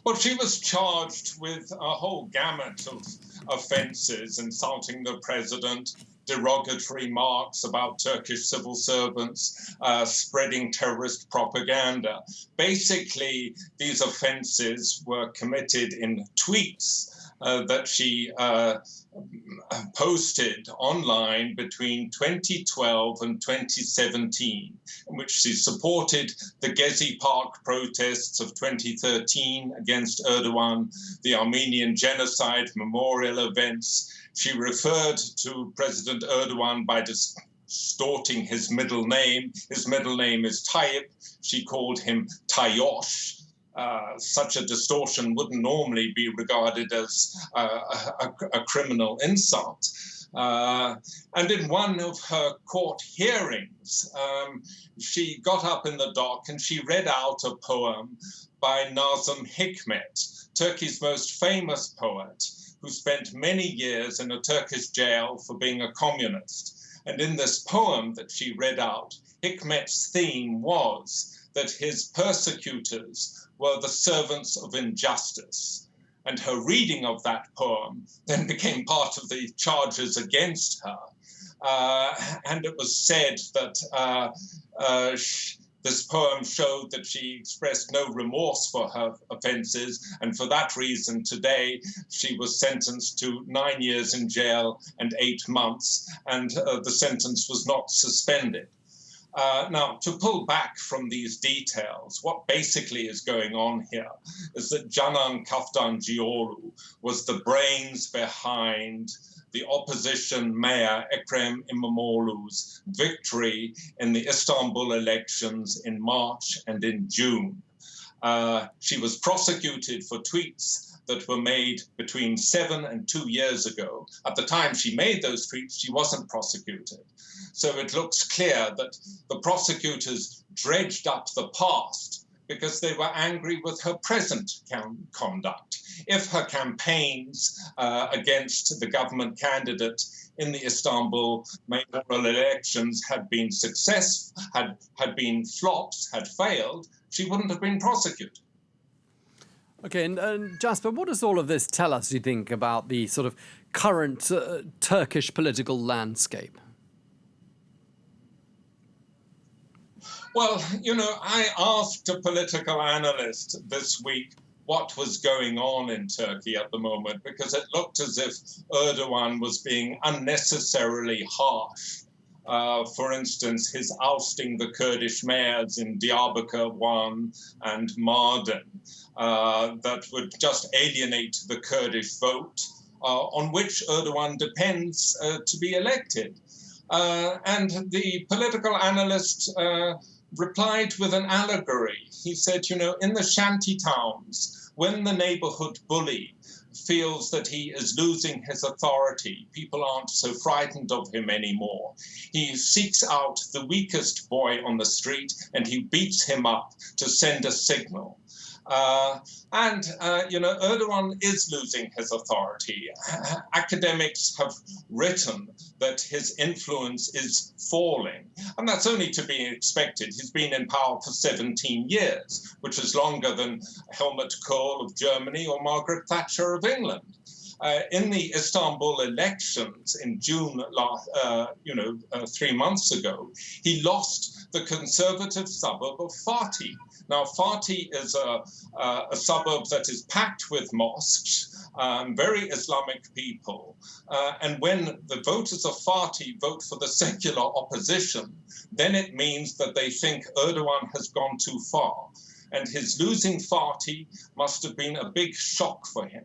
Well, she was charged with a whole gamut of offences, insulting the president, derogatory remarks about Turkish civil servants, spreading terrorist propaganda. Basically, these offences were committed in tweets that she posted online between 2012 and 2017, in which she supported the Gezi Park protests of 2013 against Erdogan, the Armenian genocide memorial events. She referred to President Erdogan by distorting his middle name. His middle name is Tayyip. She called him Tayosh. Such a distortion wouldn't normally be regarded as a criminal insult. And in one of her court hearings, she got up in the dock and she read out a poem by Nazım Hikmet, Turkey's most famous poet, who spent many years in a Turkish jail for being a communist. And in this poem that she read out, Hikmet's theme was that his persecutors were the servants of injustice. And her reading of that poem then became part of the charges against her. And it was said that this poem showed that she expressed no remorse for her offences, and for that reason today she was sentenced to 9 years in jail and 8 months, and the sentence was not suspended. Now, to pull back from these details, what basically is going on here is that Canan Kaftancıoğlu was the brains behind the opposition mayor Ekrem İmamoğlu's victory in the Istanbul elections in March and in June. She was prosecuted for tweets that were made between 7 and 2 years ago. At the time she made those tweets, she wasn't prosecuted. So it looks clear that the prosecutors dredged up the past because they were angry with her present conduct. If her campaigns against the government candidate in the Istanbul mayoral elections had been successful, had been flops, had failed, she wouldn't have been prosecuted. Okay, and Jasper, what does all of this tell us, do you think, about the sort of current Turkish political landscape? Well, you know, I asked a political analyst this week what was going on in Turkey at the moment, because it looked as if Erdogan was being unnecessarily harsh. For instance, his ousting the Kurdish mayors in Diyarbakir, Van, and Mardin, that would just alienate the Kurdish vote, on which Erdogan depends to be elected. And the political analyst replied with an allegory. He said, you know, in the shanty towns, when the neighborhood bully feels that he is losing his authority, people aren't so frightened of him anymore. He seeks out the weakest boy on the street and he beats him up to send a signal. You know, Erdogan is losing his authority. Academics have written that his influence is falling, and that's only to be expected. He's been in power for 17 years, which is longer than Helmut Kohl of Germany or Margaret Thatcher of England. In the Istanbul elections in June, 3 months ago, he lost the conservative suburb of Fatih. Now, Fatih is a suburb that is packed with mosques, very Islamic people. And when the voters of Fatih vote for the secular opposition, then it means that they think Erdogan has gone too far. And his losing Fatih must have been a big shock for him.